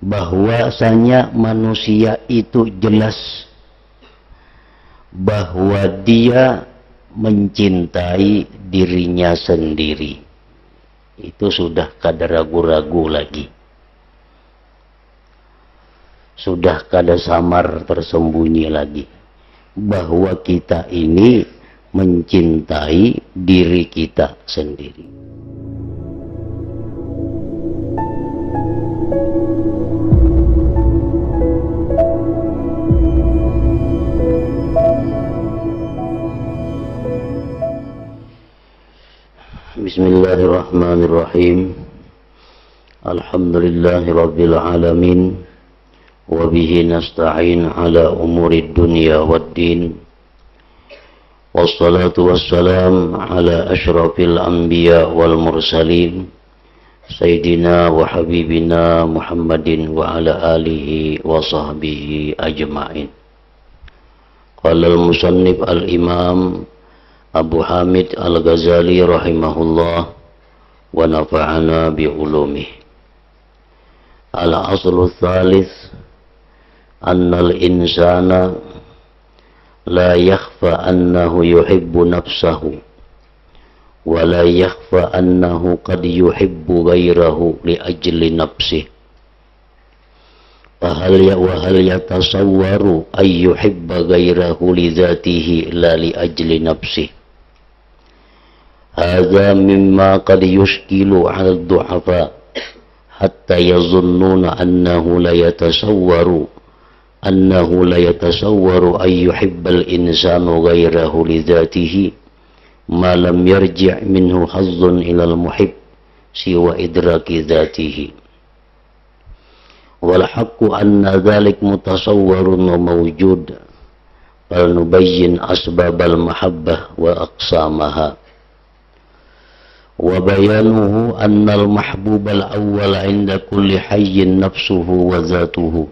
bahwasanya manusia itu jelas bahwa dia mencintai dirinya sendiri. Itu sudah kada ragu-ragu lagi, sudah kada samar tersembunyi lagi, bahwa kita ini mencintai diri kita sendiri. Bismillahirrahmanirrahim. Alhamdulillahi rabbil alamin. Wa bihi nasta'in ala umuri dunya waddin. Wassalatu wassalam ala ashrafil anbiya wal mursalin, Sayyidina wa habibina Muhammadin wa ala alihi wa sahbihi ajma'in. Qala al-musannif al-imam Abu Hamid Al-Ghazali rahimahullah wa nafa'ana bi ulumih. Al-aslu thalith anna al-insana la yakhfa annahu yuhibbu nafsahu wa la yakhfa annahu qad yuhibbu ghayrahu li ajli nafsihi. Wa hal yatasawwaru ay yuhibba ghayrahu li dhatihi la li ajli nafsihi. Hadza mimma qad yushkilu 'ala ad-du'afa hatta yazunnuna annahu la yatasawwaru ay yuhibba al-insanu ghayrahu li dhatihi ma lam yarji' minhu hazzun ila al-muhibb siwa idraki dhatihi. Wal haqqu anna dhalik mutasawwarun wa mawjud, fal nubayyin asbabal mahabbah wa aqsamaha. Wa bayanuhu annal mahbubal awwal 'inda kulli hayyin nafsuhu wa dhatuhu,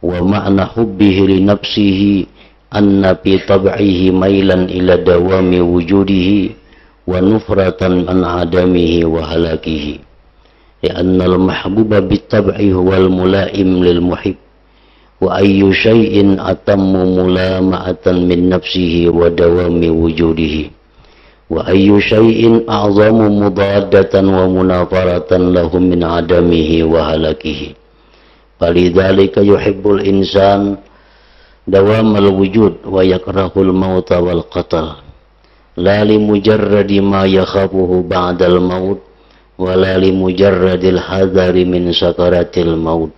wa ma'na hubbihi li nafsihi anna fi tab'ihi mailan ila dawami wujudihi wa nufratan an 'adamihi wa halakihi. Li'anna al-mahbuba bit-tab'i huwal mula'im lil muhib, wa ayyu shay'in atammu mulama'atan min nafsihi wa dawami wujudihi, wa ayyu shay'in a'zamu mudaddatan wa munafaratan lahum min 'adamihi wa halakihi. Falidzalika yuhibbul insan dawamal wujud wa yakrahul mauta wal qatl, la li mujarradi ma yakhafuhu ba'dal maut wa la li mujarradil hadari min sakaratil maut,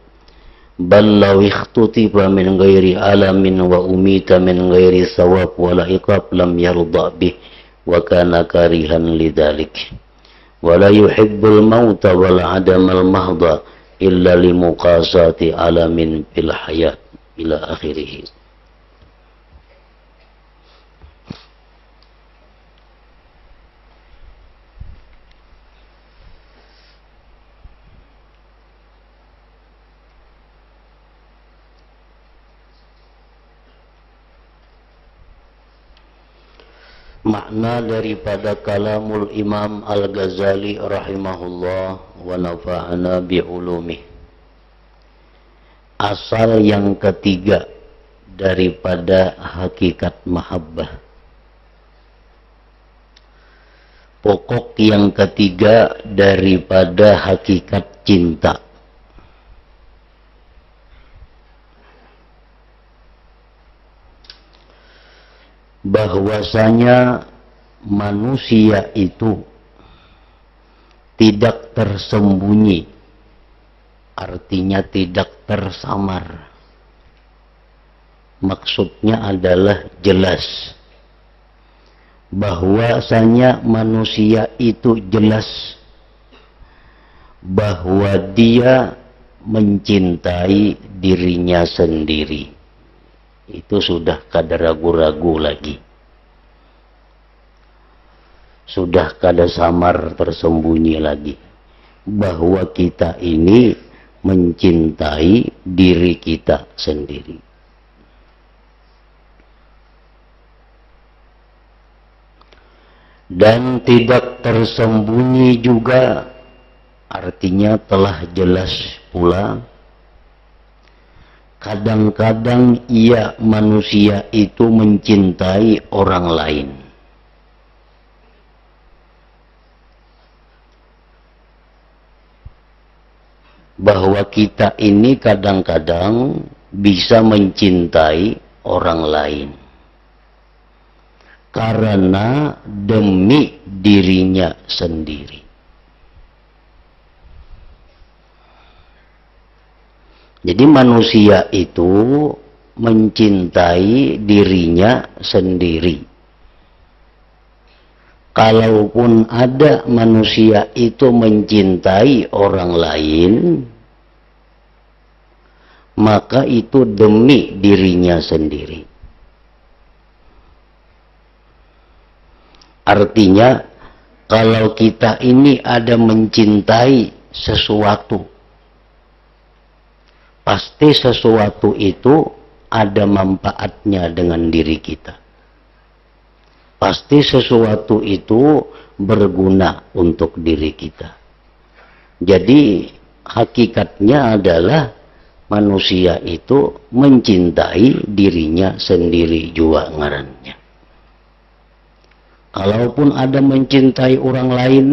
bal law ikhtutiba min ghairi alamin wa umita min ghairi thawab wa la iqab lam yarda bih wa kana karihan lidzalik. Wa la yuhibbul mauta wal 'adamal mahdha illa limuqasati alamin fil hayat ila akhirih. Makna daripada kalamul Imam Al-Ghazali rahimahullah wa nafa'ana bi ulumih. Asal yang ketiga daripada hakikat mahabbah. Pokok yang ketiga daripada hakikat cinta. Bahwasanya manusia itu tidak tersembunyi, artinya tidak tersamar. Maksudnya adalah jelas. Bahwasanya manusia itu jelas bahwa dia mencintai dirinya sendiri. Itu sudah kada ragu-ragu lagi, sudah kada samar tersembunyi lagi, bahwa kita ini mencintai diri kita sendiri. Dan tidak tersembunyi juga, artinya telah jelas pula kadang-kadang ia manusia itu mencintai orang lain. Bahwa kita ini kadang-kadang bisa mencintai orang lain karena demi dirinya sendiri. Jadi manusia itu mencintai dirinya sendiri. Kalaupun ada manusia itu mencintai orang lain, maka itu demi dirinya sendiri. Artinya, kalau kita ini ada mencintai sesuatu, pasti sesuatu itu ada manfaatnya dengan diri kita. Pasti sesuatu itu berguna untuk diri kita. Jadi hakikatnya adalah manusia itu mencintai dirinya sendiri juga ngarannya. Kalaupun ada mencintai orang lain,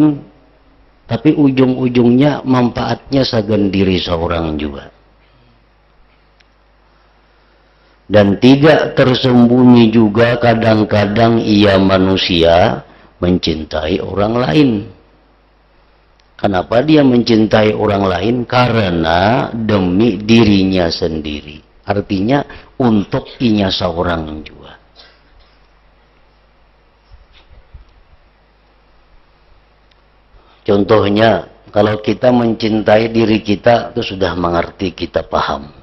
tapi ujung-ujungnya manfaatnya sagan diri seorang juga. Dan tidak tersembunyi juga kadang-kadang ia manusia mencintai orang lain. Kenapa dia mencintai orang lain? Karena demi dirinya sendiri. Artinya untuk inya seorang juga. Contohnya, kalau kita mencintai diri kita, itu sudah mengerti, kita paham.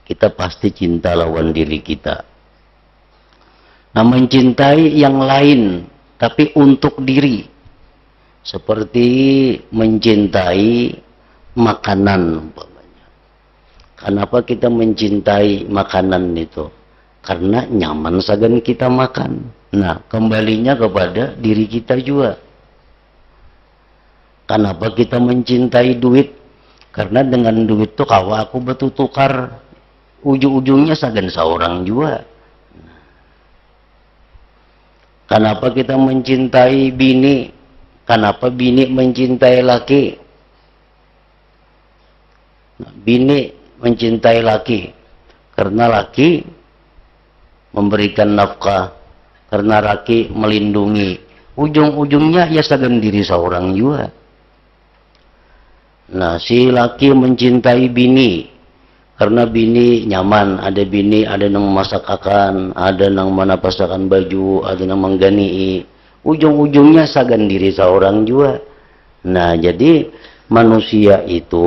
Kita pasti cinta lawan diri kita. Nah, mencintai yang lain, tapi untuk diri. Seperti mencintai makanan umpamanya. Kenapa kita mencintai makanan itu? Karena nyaman sagan kita makan. Nah, kembalinya kepada diri kita juga. Kenapa kita mencintai duit? Karena dengan duit itu kalau aku betul tukar, ujung-ujungnya sagan seorang juga. Kenapa kita mencintai bini? Kenapa bini mencintai laki? Bini mencintai laki karena laki memberikan nafkah, karena laki melindungi. Ujung-ujungnya ya sagan diri seorang juga. Nah, si laki mencintai bini karena bini nyaman, ada bini, ada yang memasak akan, ada yang menapasakan baju, ada yang menggani. Ujung-ujungnya sagan diri seorang juga. Nah, jadi manusia itu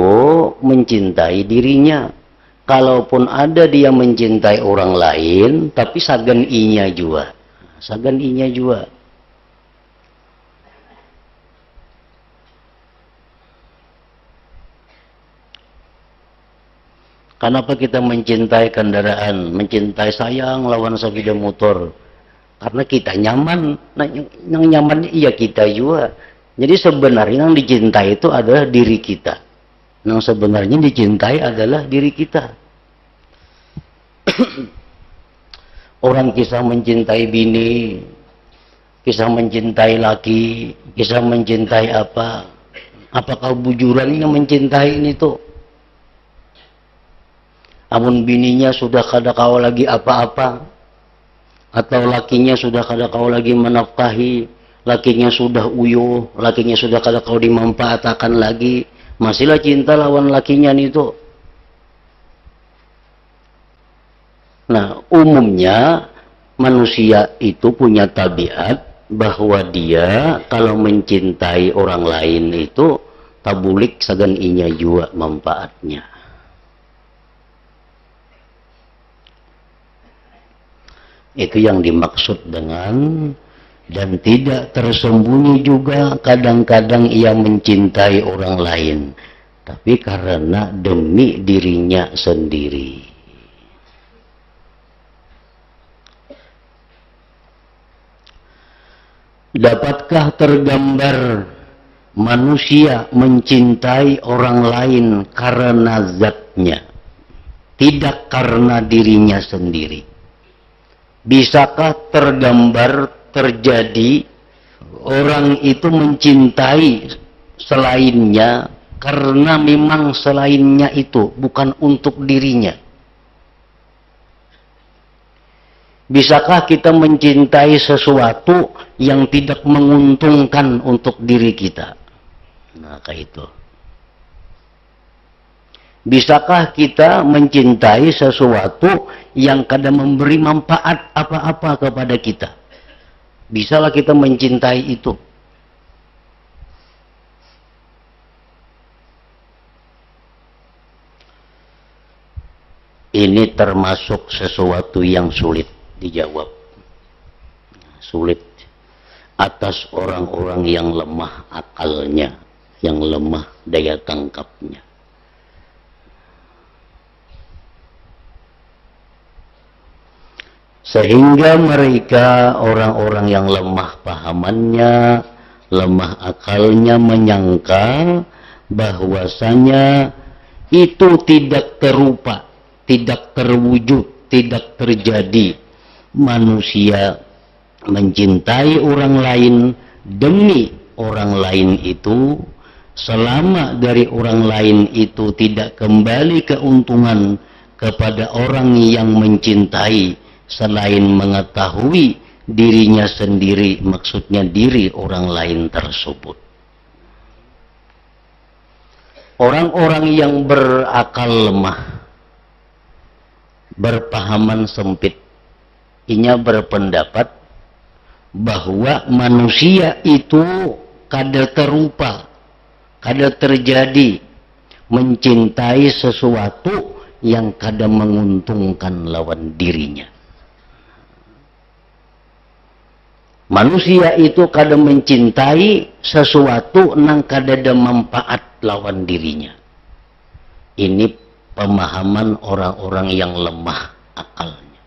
mencintai dirinya. Kalaupun ada dia mencintai orang lain, tapi sagan inya juga. Sagan inya juga. Kenapa kita mencintai kendaraan, mencintai sayang lawan sepeda motor? Karena kita nyaman. Nah, yang nyaman iya kita juga. Jadi sebenarnya yang dicintai itu adalah diri kita. Yang sebenarnya dicintai adalah diri kita. Orang kisah mencintai bini, kisah mencintai laki, kisah mencintai apa? Apakah bujuran yang mencintai ini tuh? Amun bininya sudah kada kau lagi apa-apa, atau lakinya sudah kada kau lagi menafkahi, lakinya sudah uyuh, lakinya sudah kada kau dimanfaatkan lagi, masihlah cinta lawan lakinya itu. Nah, umumnya manusia itu punya tabiat bahwa dia kalau mencintai orang lain itu tabulik sagan inya juga manfaatnya. Itu yang dimaksud dengan dan tidak tersembunyi juga kadang-kadang ia mencintai orang lain, tapi karena demi dirinya sendiri. Dapatkah tergambar manusia mencintai orang lain karena zatnya, tidak karena dirinya sendiri. Bisakah tergambar terjadi orang itu mencintai selainnya karena memang selainnya itu bukan untuk dirinya? Bisakah kita mencintai sesuatu yang tidak menguntungkan untuk diri kita? Nah, kayak itu. Bisakah kita mencintai sesuatu yang kadang memberi manfaat apa-apa kepada kita? Bisalah kita mencintai itu? Ini termasuk sesuatu yang sulit dijawab. Sulit atas orang-orang yang lemah akalnya, yang lemah daya tangkapnya. Sehingga mereka, orang-orang yang lemah pahamannya, lemah akalnya, menyangka bahwasanya itu tidak terupa, tidak terwujud, tidak terjadi. Manusia mencintai orang lain demi orang lain itu, selama dari orang lain itu tidak kembali keuntungan kepada orang yang mencintai, selain mengetahui dirinya sendiri, maksudnya diri orang lain tersebut. Orang-orang yang berakal lemah, berpahaman sempit, inya berpendapat bahwa manusia itu kada terupa, kada terjadi mencintai sesuatu yang kada menguntungkan lawan dirinya. Manusia itu kada mencintai sesuatu nang kada ada manfaat lawan dirinya. Ini pemahaman orang-orang yang lemah akalnya.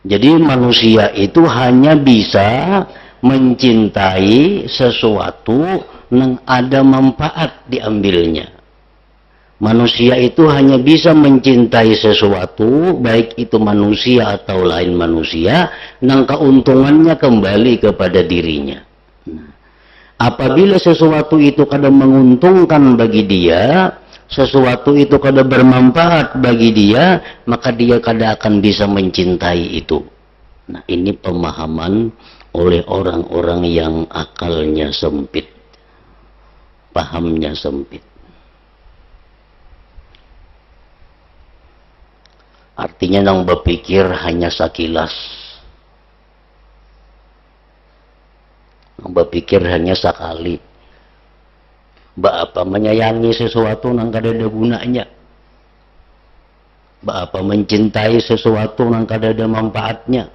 Jadi manusia itu hanya bisa mencintai sesuatu yang ada manfaat diambilnya. Manusia itu hanya bisa mencintai sesuatu, baik itu manusia atau lain manusia, yang keuntungannya kembali kepada dirinya. Apabila sesuatu itu kadang menguntungkan bagi dia, sesuatu itu kadang bermanfaat bagi dia, maka dia kadang akan bisa mencintai itu. Nah, ini pemahaman oleh orang-orang yang akalnya sempit, pahamnya sempit. Artinya nang berpikir hanya sakilas, nang berpikir hanya sekali. Apa menyayangi sesuatu nang kada ada gunanya, apa mencintai sesuatu nang kada ada manfaatnya.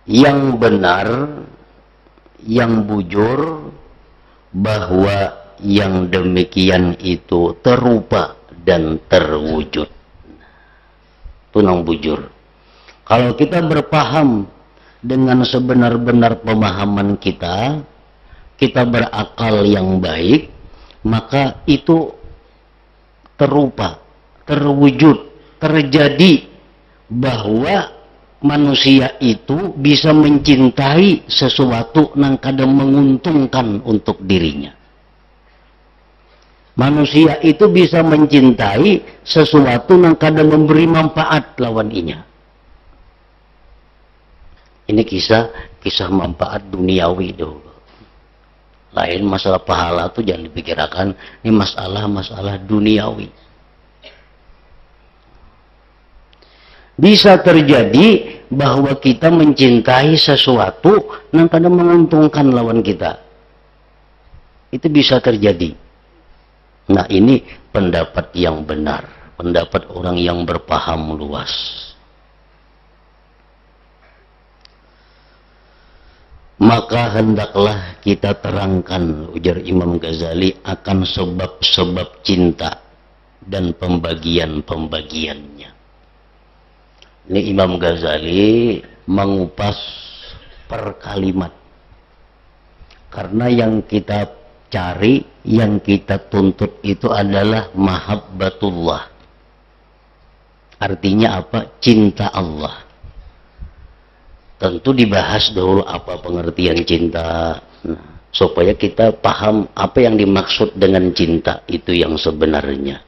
Yang benar, yang bujur, bahwa yang demikian itu terupa dan terwujud. Itu nang bujur. Kalau kita berpaham dengan sebenar-benar pemahaman kita, kita berakal yang baik, maka itu terupa, terwujud, terjadi bahwa manusia itu bisa mencintai sesuatu yang kadang menguntungkan untuk dirinya. Manusia itu bisa mencintai sesuatu yang kadang memberi manfaat lawan inya. Ini kisah manfaat duniawi dulu. Lain masalah pahala itu jangan dipikirkan, ini masalah duniawi. Bisa terjadi bahwa kita mencintai sesuatu yang kadang menguntungkan lawan kita. Itu bisa terjadi. Nah, ini pendapat yang benar, pendapat orang yang berpaham luas. Maka hendaklah kita terangkan, ujar Imam Ghazali, akan sebab-sebab cinta dan pembagian-pembagiannya. Ini Imam Ghazali mengupas per kalimat. Karena yang kita cari, yang kita tuntut itu adalah mahabbatullah. Artinya apa? Cinta Allah. Tentu dibahas dulu apa pengertian cinta. Supaya kita paham apa yang dimaksud dengan cinta itu yang sebenarnya.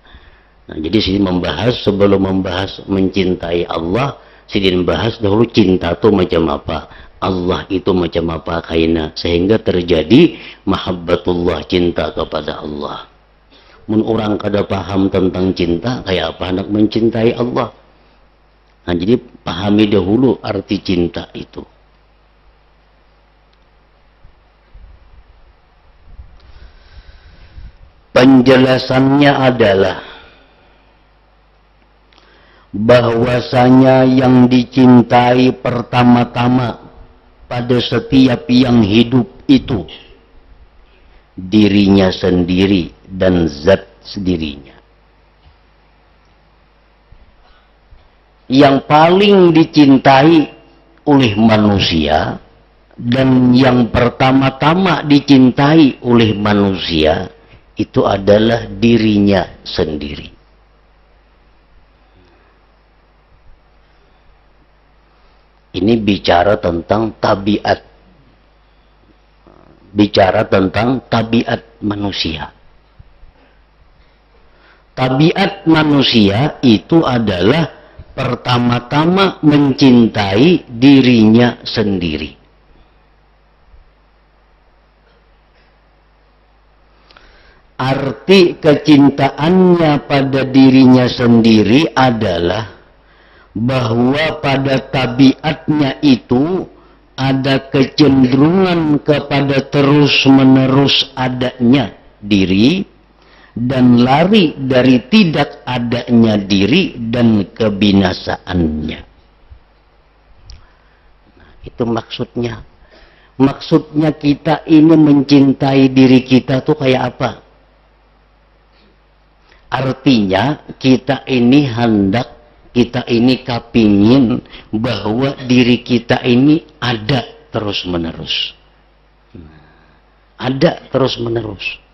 Nah, jadi sini membahas, sebelum membahas mencintai Allah, sini membahas dahulu cinta itu macam apa, Allah itu macam apa kaina, sehingga terjadi mahabbatullah, cinta kepada Allah. Mun orang kada paham tentang cinta, kayak apa hendak mencintai Allah. Nah, jadi pahami dahulu arti cinta itu. Penjelasannya adalah bahwasanya yang dicintai pertama-tama pada setiap yang hidup itu dirinya sendiri dan zat sendirinya. Yang paling dicintai oleh manusia dan yang pertama-tama dicintai oleh manusia itu adalah dirinya sendiri. Ini bicara tentang tabiat. Bicara tentang tabiat manusia. Tabiat manusia itu adalah pertama-tama mencintai dirinya sendiri. Arti kecintaannya pada dirinya sendiri adalah bahwa pada tabiatnya itu ada kecenderungan kepada terus-menerus adanya diri dan lari dari tidak adanya diri dan kebinasaannya. Nah, itu maksudnya. Maksudnya kita ini mencintai diri kita tuh kayak apa? Artinya kita ini hendak, kita ini kepingin bahwa diri kita ini ada terus-menerus. Ada terus-menerus.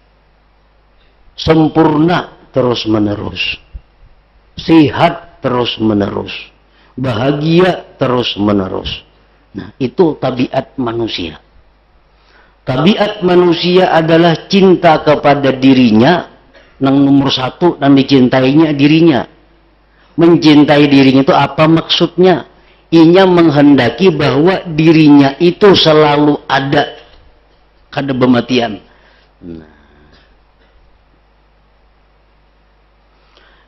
Sempurna terus-menerus. Sehat terus-menerus. Bahagia terus-menerus. Nah, itu tabiat manusia. Tabiat manusia adalah cinta kepada dirinya. Yang nomor satu dan dicintainya dirinya. Mencintai dirinya itu apa maksudnya? Inya menghendaki bahwa dirinya itu selalu ada kada bematian. Nah.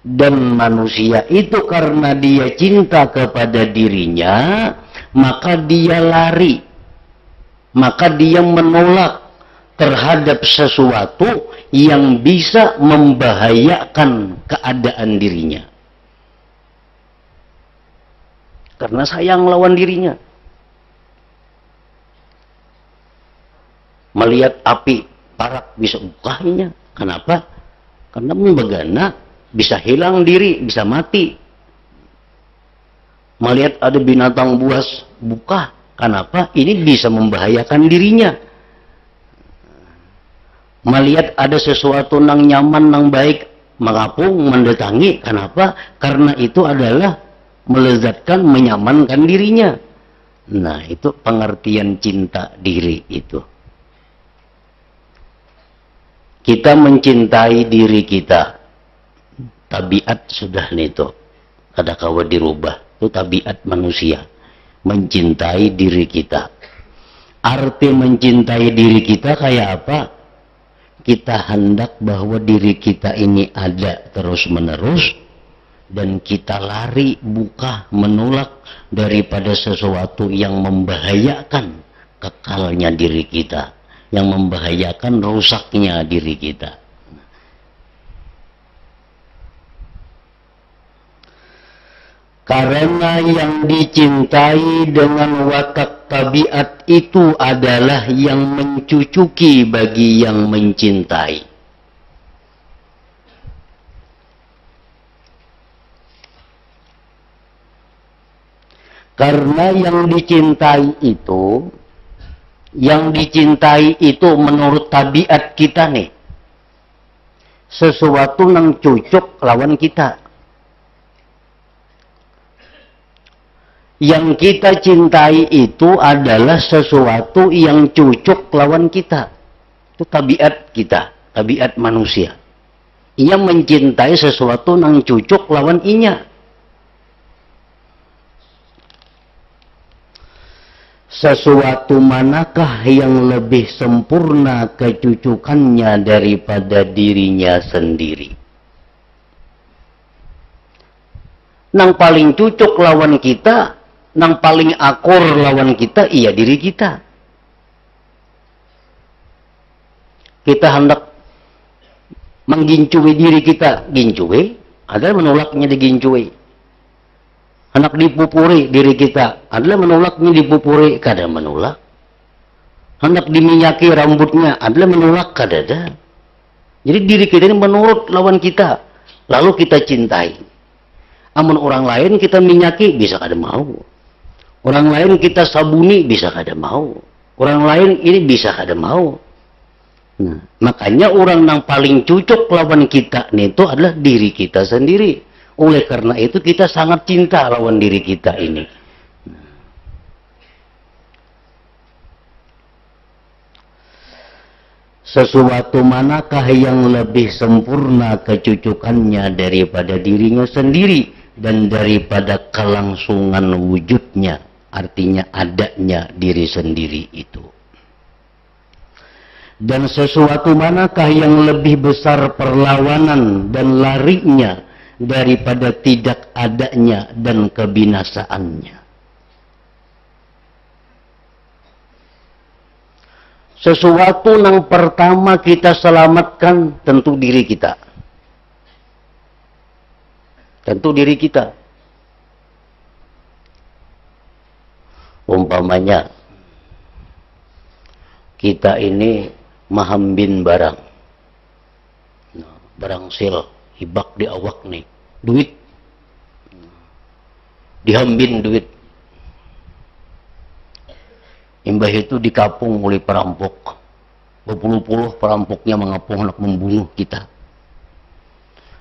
Dan manusia itu karena dia cinta kepada dirinya, maka dia lari. Maka dia menolak terhadap sesuatu yang bisa membahayakan keadaan dirinya. Karena sayang lawan dirinya. Melihat api parak bisa bukanya. Kenapa? Karena membagana bisa hilang diri, bisa mati. Melihat ada binatang buas buka. Kenapa? Ini bisa membahayakan dirinya. Melihat ada sesuatu nang nyaman, nang baik, mengapung, mendatangi. Kenapa? Karena itu adalah melezatkan, menyamankan dirinya. Nah, itu pengertian cinta diri itu. Kita mencintai diri kita. Tabiat sudah itu. Kada kawa dirubah. Itu tabiat manusia. Mencintai diri kita. Arti mencintai diri kita kayak apa? Kita hendak bahwa diri kita ini ada terus-menerus dan kita lari, buka, menolak daripada sesuatu yang membahayakan kekalnya diri kita, yang membahayakan rusaknya diri kita. Karena yang dicintai dengan watak tabiat itu adalah yang mencucuki bagi yang mencintai. Karena yang dicintai itu menurut tabiat kita nih, sesuatu yang cocok lawan kita. Yang kita cintai itu adalah sesuatu yang cocok lawan kita. Itu tabiat kita, tabiat manusia. Ia mencintai sesuatu yang cocok lawan inya. Sesuatu manakah yang lebih sempurna kecucukannya daripada dirinya sendiri? Nang paling cocok lawan kita, nang paling akur lawan kita, iya diri kita. Kita hendak menggincui diri kita, gincui, ada menolaknya digincui. Hendak dipupuri diri kita, adalah menolaknya dipupuri, kada menolak. Hendak diminyaki rambutnya, adalah menolak, kada ada. Jadi diri kita ini menurut lawan kita, lalu kita cintai. Amun orang lain kita minyaki, bisa kada mau. Orang lain kita sabuni, bisa kada mau. Orang lain ini bisa kada mau. Nah, makanya orang yang paling cocok lawan kita itu adalah diri kita sendiri. Oleh karena itu kita sangat cinta lawan diri kita ini. Sesuatu manakah yang lebih sempurna kecucukannya daripada dirinya sendiri dan daripada kelangsungan wujudnya, artinya adanya diri sendiri itu. Dan sesuatu manakah yang lebih besar perlawanan dan larinya daripada tidak adanya dan kebinasaannya. Sesuatu yang pertama kita selamatkan tentu diri kita. Tentu diri kita. Umpamanya kita ini mahambin barang. Barang sil hibak di awak nih, duit, dihambin duit. Imbah itu dikapung oleh perampok. Berpuluh-puluh perampoknya mengapung hendak membunuh kita.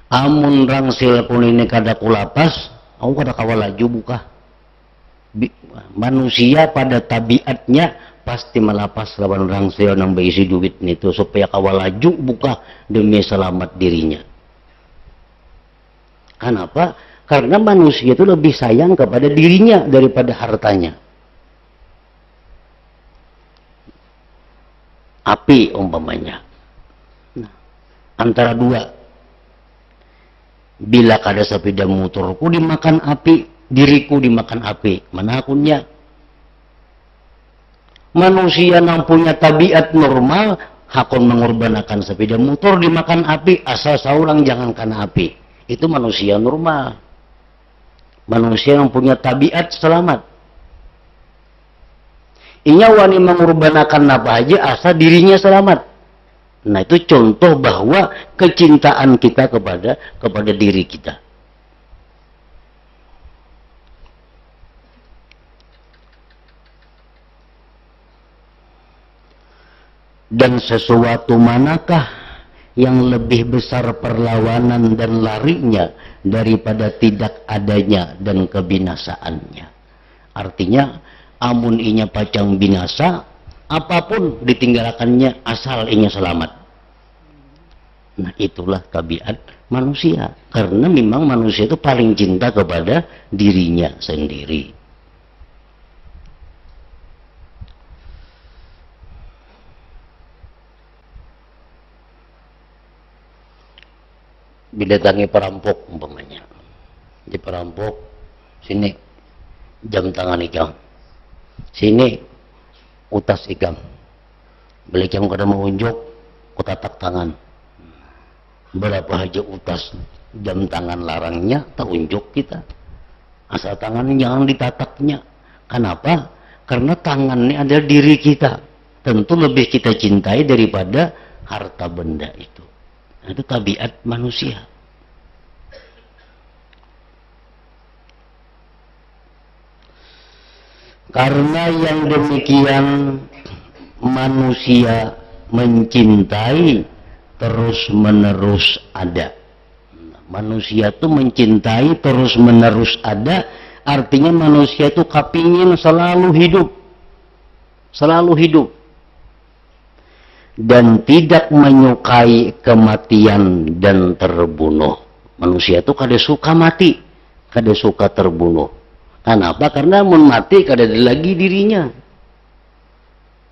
Amun rangsil pun ini kada kulapas, aku kada kawal laju buka. Manusia pada tabiatnya pasti melapas lawan rangsil yang berisi duit itu supaya kawal laju buka demi selamat dirinya. Kenapa? Karena manusia itu lebih sayang kepada dirinya daripada hartanya. Api umpamanya. Nah, antara dua. Bila kada sepeda motorku dimakan api, diriku dimakan api. Mana akunnya? Manusia yang punya tabiat normal, hakon mengorbankan sepeda motor dimakan api, asal seorang jangan kena api. Itu manusia normal. Manusia yang punya tabiat selamat. Inya wani mengorbankan apa aja asal dirinya selamat. Nah itu contoh bahwa kecintaan kita kepada diri kita. Dan sesuatu manakah yang lebih besar perlawanan dan larinya daripada tidak adanya dan kebinasaannya. Artinya, amun inya pacang binasa, apapun ditinggalkannya asal inya selamat. Nah itulah tabiat manusia. Karena memang manusia itu paling cinta kepada dirinya sendiri. Didatangi perampok umpamanya, di perampok sini jam tangan ikam, sini utas ikam, beli ikam kada mau unjuk, kutatak tangan, berapa aja utas jam tangan larangnya tak unjuk kita, asal tangannya jangan ditataknya. Kenapa? Karena tangan ini adalah diri kita, tentu lebih kita cintai daripada harta benda itu. Itu tabiat manusia. Karena yang demikian manusia mencintai terus-menerus ada. Manusia itu mencintai terus-menerus ada, artinya manusia itu kepingin selalu hidup. Selalu hidup. Dan tidak menyukai kematian dan terbunuh. Manusia itu kada suka mati, kada suka terbunuh. Kenapa? Karena mau mati kada ada lagi dirinya.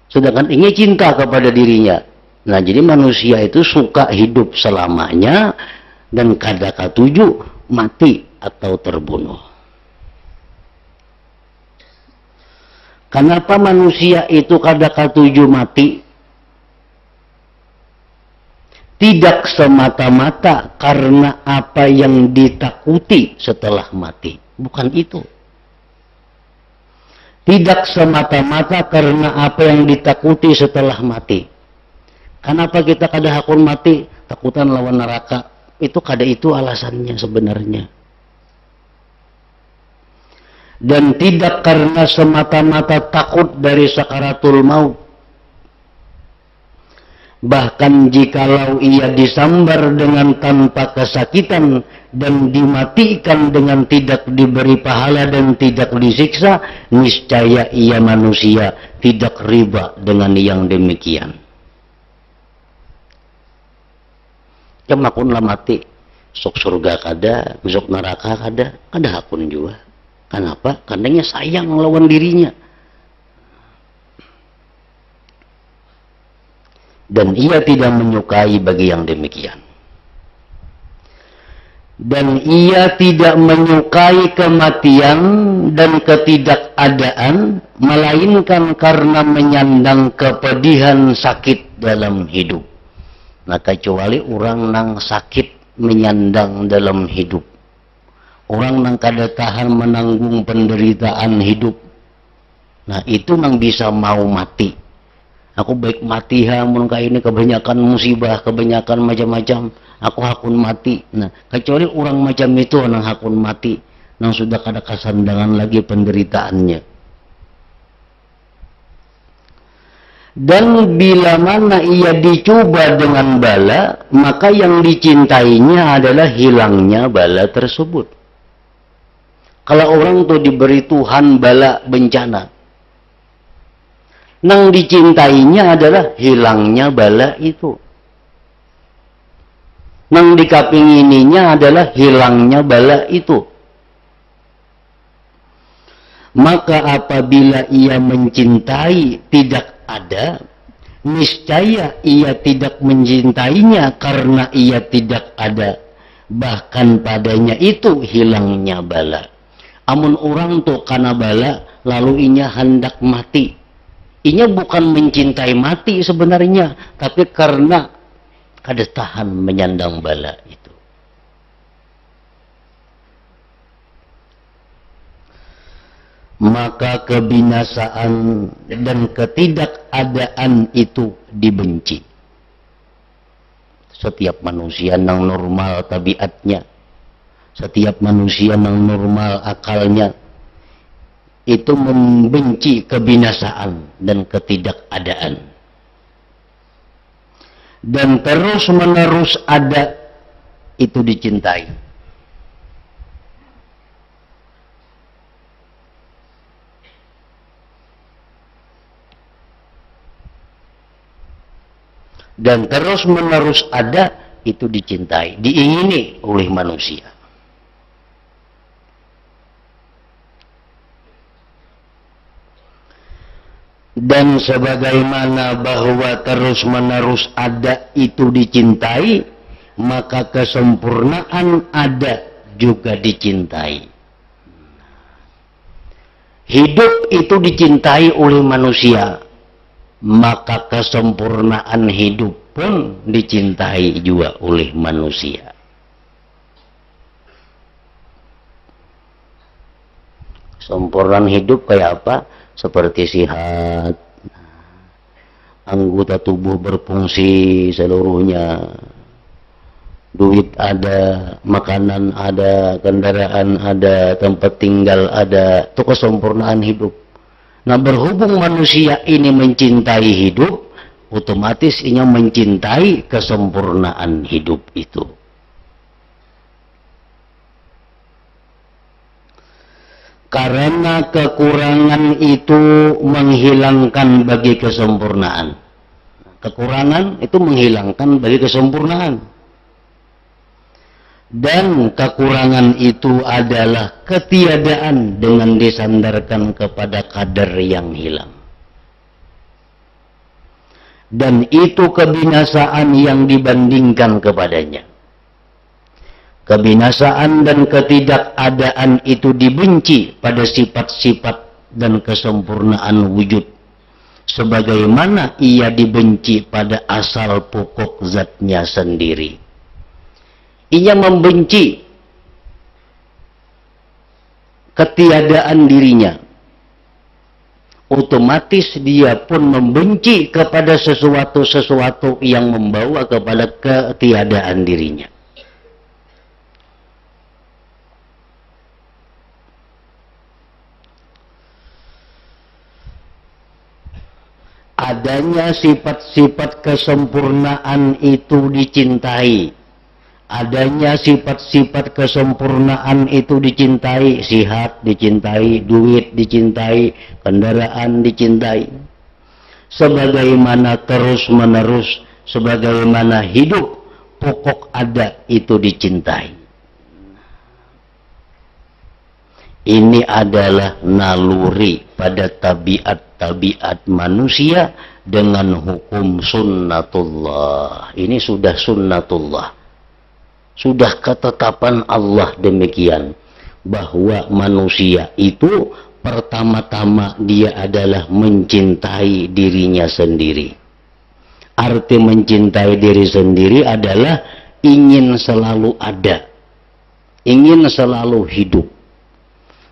Sedangkan ingin cinta kepada dirinya. Nah, jadi manusia itu suka hidup selamanya dan kada katuju mati atau terbunuh. Kenapa manusia itu kada katuju mati? Tidak semata-mata karena apa yang ditakuti setelah mati. Bukan itu. Tidak semata-mata karena apa yang ditakuti setelah mati. Kenapa kita kada hakun mati? Takutan lawan neraka. Itu kada itu alasannya sebenarnya. Dan tidak karena semata-mata takut dari sakaratul maut. Bahkan jikalau ia disambar dengan tanpa kesakitan dan dimatikan dengan tidak diberi pahala dan tidak disiksa, niscaya ia manusia tidak riba dengan yang demikian. Cuma kunlah mati, sok surga kada, sok neraka kada hakun juga. Kenapa? Karena sayang lawan dirinya. Dan ia tidak menyukai bagi yang demikian. Dan ia tidak menyukai kematian dan ketidakadaan, melainkan karena menyandang kepedihan sakit dalam hidup. Nah, kecuali orang nang sakit menyandang dalam hidup. Orang nang kada tahan menanggung penderitaan hidup. Nah, itu nang bisa mau mati. Aku baik mati mun kayak ini kebanyakan musibah, kebanyakan macam-macam. Aku hakun mati. Nah, kecuali orang macam itu nang hakun mati, nang sudah kada kasandangan lagi penderitaannya. Dan bila mana ia dicoba dengan bala, maka yang dicintainya adalah hilangnya bala tersebut. Kalau orang tuh diberi Tuhan bala bencana, nang dicintainya adalah hilangnya bala itu. Nang dikapingininya adalah hilangnya bala itu. Maka apabila ia mencintai tidak ada, niscaya ia tidak mencintainya karena ia tidak ada. Bahkan padanya itu hilangnya bala. Amun orang tuh karena bala, lalu inya hendak mati. Inya bukan mencintai mati sebenarnya, tapi karena kada tahan menyandang bala itu. Maka kebinasaan dan ketidakadaan itu dibenci. Setiap manusia nang normal tabiatnya, setiap manusia nang normal akalnya, itu membenci kebinasaan dan ketidakadaan. Dan terus-menerus ada itu dicintai. Dan terus-menerus ada itu dicintai, diingini oleh manusia. Dan sebagaimana bahwa terus-menerus ada itu dicintai, maka kesempurnaan ada juga dicintai. Hidup itu dicintai oleh manusia, maka kesempurnaan hidup pun dicintai juga oleh manusia. Sempurnaan hidup kayak apa? Seperti sehat, anggota tubuh berfungsi seluruhnya, duit ada, makanan ada, kendaraan ada, tempat tinggal ada, itu kesempurnaan hidup. Nah, berhubung manusia ini mencintai hidup, otomatis ia mencintai kesempurnaan hidup itu. Karena kekurangan itu menghilangkan bagi kesempurnaan. Kekurangan itu menghilangkan bagi kesempurnaan. Dan kekurangan itu adalah ketiadaan dengan disandarkan kepada kadar yang hilang. Dan itu kebinasaan yang dibandingkan kepadanya. Kebinasaan dan ketidakadaan itu dibenci pada sifat-sifat dan kesempurnaan wujud, sebagaimana ia dibenci pada asal pokok zatnya sendiri. Ia membenci ketiadaan dirinya, otomatis dia pun membenci kepada sesuatu-sesuatu yang membawa kepada ketiadaan dirinya. Adanya sifat-sifat kesempurnaan itu dicintai. Adanya sifat-sifat kesempurnaan itu dicintai. Sihat dicintai, duit dicintai, kendaraan dicintai. Sebagaimana terus-menerus, sebagaimana hidup, pokok ada itu dicintai. Ini adalah naluri pada tabiat manusia dengan hukum sunnatullah. Ini sudah sunnatullah. Sudah ketetapan Allah demikian. Bahwa manusia itu pertama-tama dia adalah mencintai dirinya sendiri. Arti mencintai diri sendiri adalah ingin selalu ada. Ingin selalu hidup.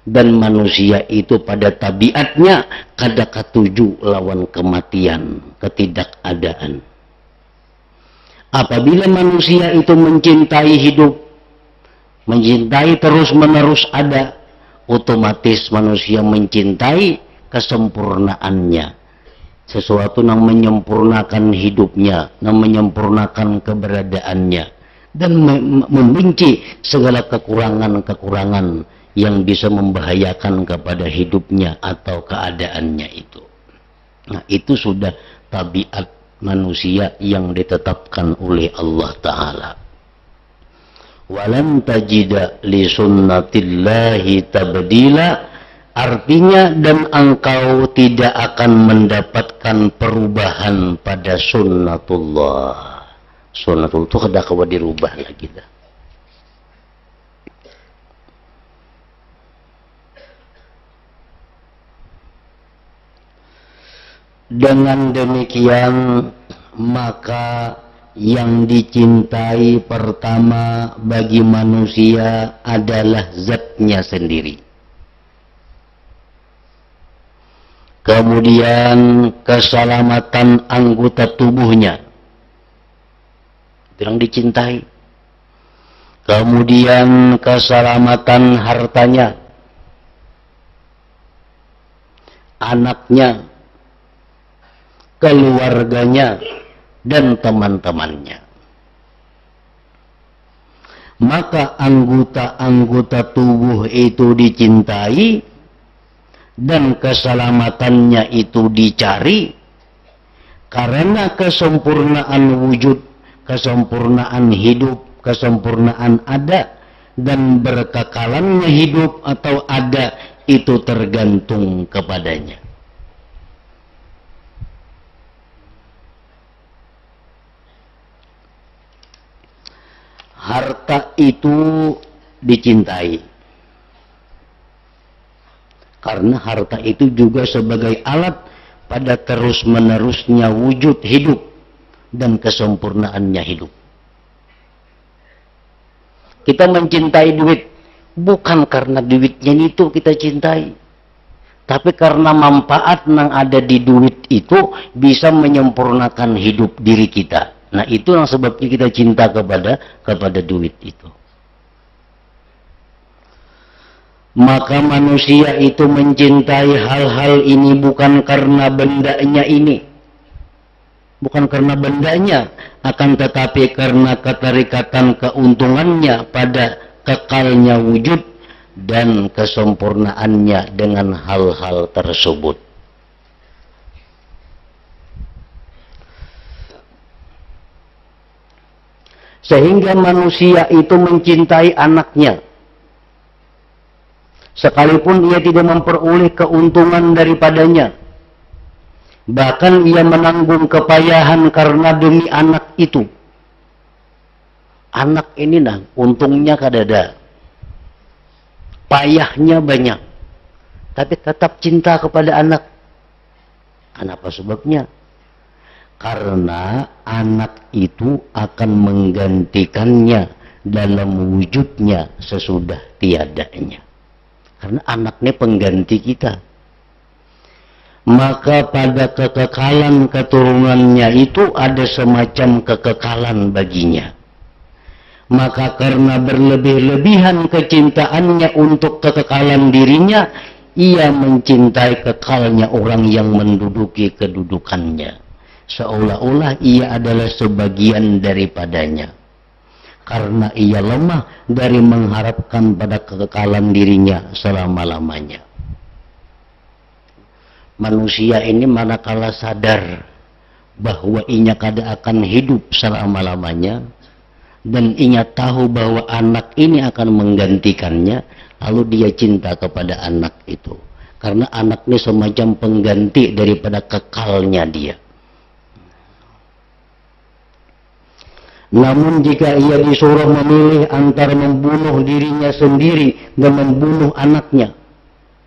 Dan manusia itu pada tabiatnya kada katuju lawan kematian, ketidakadaan. Apabila manusia itu mencintai hidup, mencintai terus-menerus ada, otomatis manusia mencintai kesempurnaannya. Sesuatu yang menyempurnakan hidupnya, yang menyempurnakan keberadaannya, dan membenci segala kekurangan-kekurangan yang bisa membahayakan kepada hidupnya atau keadaannya itu. Nah, itu sudah tabiat manusia yang ditetapkan oleh Allah Ta'ala. Walan tajida li sunnatillahi tabdila, artinya dan engkau tidak akan mendapatkan perubahan pada sunnatullah. Sunnatullah itu kada kawa dirubah lagi dah. Dengan demikian, maka yang dicintai pertama bagi manusia adalah zatnya sendiri. Kemudian keselamatan anggota tubuhnya, itu yang dicintai. Kemudian keselamatan hartanya, anaknya, keluarganya, dan teman-temannya. Maka anggota-anggota tubuh itu dicintai dan keselamatannya itu dicari karena kesempurnaan wujud, kesempurnaan hidup, kesempurnaan ada dan berkekalannya hidup atau ada itu tergantung kepadanya. Harta itu dicintai. Karena harta itu juga sebagai alat pada terus-menerusnya wujud hidup dan kesempurnaannya hidup. Kita mencintai duit bukan karena duitnya itu kita cintai, tapi karena manfaat yang ada di duit itu bisa menyempurnakan hidup diri kita. Nah, itu yang sebabnya kita cinta kepada duit itu. Maka manusia itu mencintai hal-hal ini bukan karena bendanya ini, bukan karena bendanya, akan tetapi karena keterikatan keuntungannya pada kekalnya wujud dan kesempurnaannya dengan hal-hal tersebut. Sehingga manusia itu mencintai anaknya, sekalipun ia tidak memperoleh keuntungan daripadanya. Bahkan ia menanggung kepayahan karena demi anak itu. Anak ini nah, untungnya kadada, payahnya banyak, tapi tetap cinta kepada anak. Kenapa sebabnya? Karena anak itu akan menggantikannya dalam wujudnya sesudah tiadanya. Karena anaknya pengganti kita. Maka pada kekekalan keturunannya itu ada semacam kekekalan baginya. Maka karena berlebih-lebihan kecintaannya untuk kekekalan dirinya, ia mencintai kekalnya orang yang menduduki kedudukannya. Seolah-olah ia adalah sebagian daripadanya. Karena ia lemah dari mengharapkan pada kekekalan dirinya selama-lamanya. Manusia ini manakala sadar bahwa ia kada akan hidup selama-lamanya, dan ia tahu bahwa anak ini akan menggantikannya, lalu dia cinta kepada anak itu. Karena anak ini semacam pengganti daripada kekalnya dia. Namun jika ia disuruh memilih antara membunuh dirinya sendiri dan membunuh anaknya,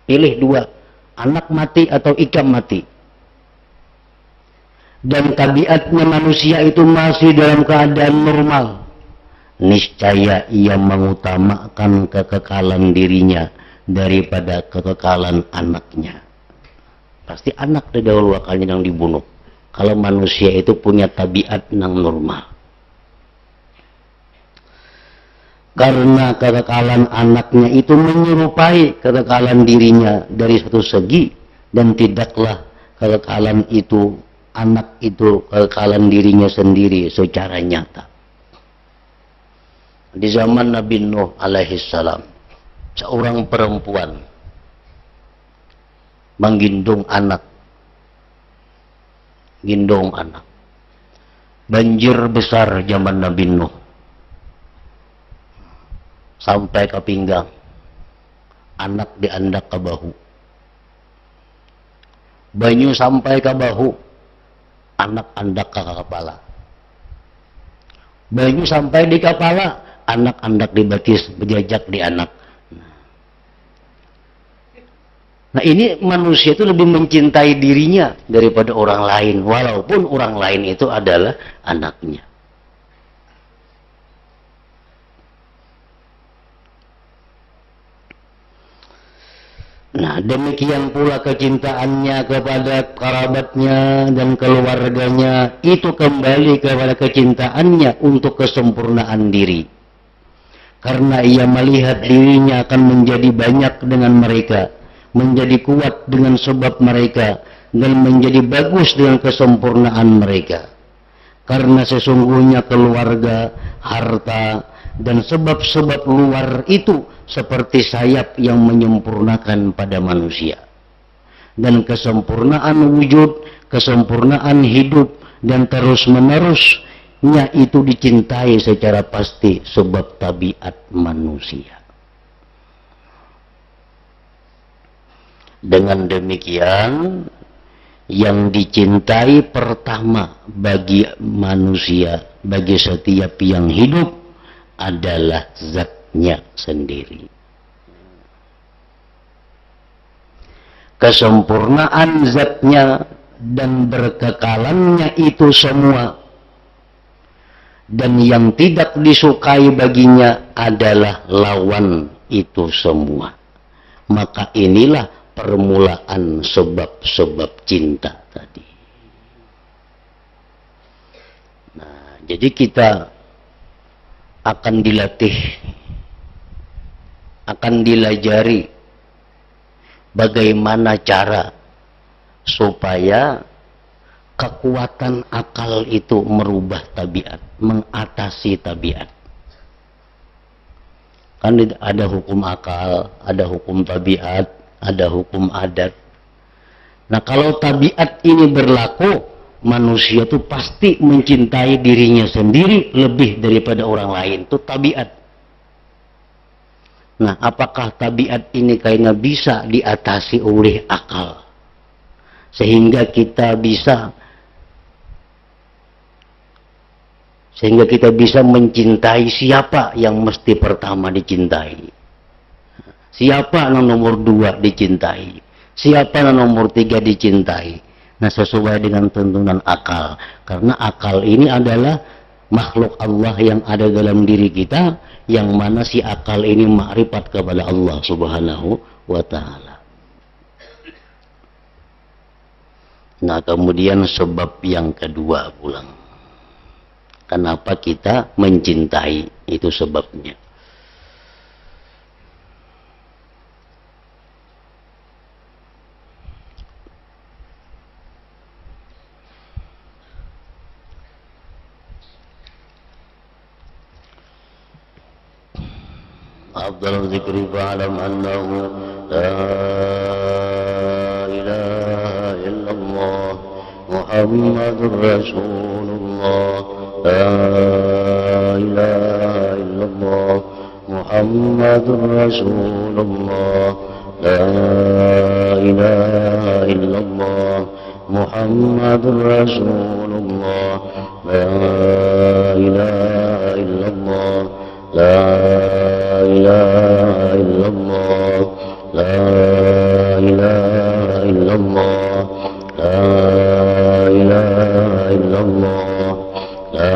pilih dua, anak mati atau ikam mati. Dan tabiatnya manusia itu masih dalam keadaan normal, niscaya ia mengutamakan kekekalan dirinya daripada kekekalan anaknya. Pasti anak dahulu akalnya yang dibunuh. Kalau manusia itu punya tabiat yang normal. Karena kekekalan anaknya itu menyerupai kekekalan dirinya dari satu segi, dan tidaklah kekekalan itu, anak itu kekekalan dirinya sendiri secara nyata. Di zaman Nabi Nuh alaihissalam, seorang perempuan menggendong anak. Banjir besar zaman Nabi Nuh. Sampai ke pinggang, anak diandak ke bahu. Banyu sampai ke bahu, anak andak ke kepala. Banyu sampai di kepala, anak andak di batis, berjajak di anak. Nah ini manusia itu lebih mencintai dirinya daripada orang lain, walaupun orang lain itu adalah anaknya. Nah, demikian pula kecintaannya kepada kerabatnya dan keluarganya itu kembali kepada kecintaannya untuk kesempurnaan diri. Karena ia melihat dirinya akan menjadi banyak dengan mereka, menjadi kuat dengan sebab mereka, dan menjadi bagus dengan kesempurnaan mereka. Karena sesungguhnya keluarga, harta, dan sebab-sebab luar itu seperti sayap yang menyempurnakan pada manusia. Dan kesempurnaan wujud, kesempurnaan hidup, dan terus-menerusnya itu dicintai secara pasti sebab tabiat manusia. Dengan demikian, yang dicintai pertama bagi manusia, bagi setiap yang hidup, adalah zatnya sendiri. Kesempurnaan zatnya dan berkekalannya itu semua, dan yang tidak disukai baginya adalah lawan itu semua. Maka inilah permulaan sebab-sebab cinta tadi. Nah, jadi kita akan dilatih, akan dilajari bagaimana cara supaya kekuatan akal itu merubah tabiat, mengatasi tabiat. Kan ada hukum akal, ada hukum tabiat, ada hukum adat. Nah, kalau tabiat ini berlaku, manusia itu pasti mencintai dirinya sendiri lebih daripada orang lain. Itu tabiat. Nah, apakah tabiat ini kayaknya bisa diatasi oleh akal? Sehingga kita bisa mencintai siapa yang mesti pertama dicintai. Siapa yang nomor 2 dicintai. Siapa yang nomor 3 dicintai. Nah, sesuai dengan tuntunan akal. Karena akal ini adalah makhluk Allah yang ada dalam diri kita, yang mana si akal ini makrifat kepada Allah Subhanahu wa ta'ala. Nah, kemudian sebab yang kedua pulang. Kenapa kita mencintai, itu sebabnya. Afdal dzikri fa'lam annahu la ilaha illallah Muhammadur Rasulullah. La ilaha illallah Muhammadur Rasulullah. La ilaha illallah Muhammadur Rasulullah. La ilaha illallah. La ilaha illallah. La ilaha illallah. La ilaha illallah. La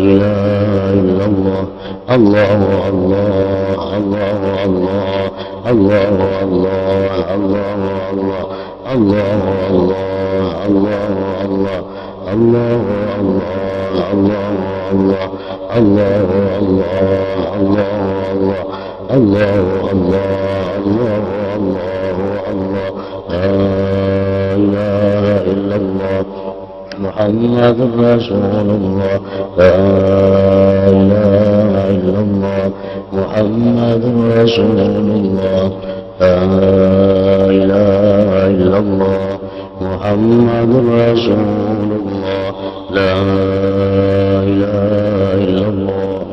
ilaha illallah. Allahu Allah, Allahu Allah, Allahu Allah, Allahu Allah, Allahu Allah, Allahu Allah, Allahu Allah, Allahu Allah, Allahu Allah, Allahu Allah, Allahu Allah, Allahu Allah, la ilaha illallah Muhammadur Rasulullah. La ilaha illallah Muhammadur Rasulullah. La ilaha illallah Muhammadur Rasulullah. La ilaha illallah.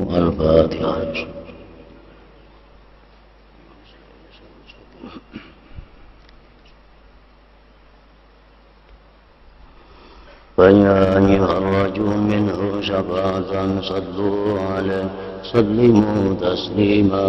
Al-Fatihah. فيا أيها الرجل منه شفاعة صلوا عليه سلموا تسليما.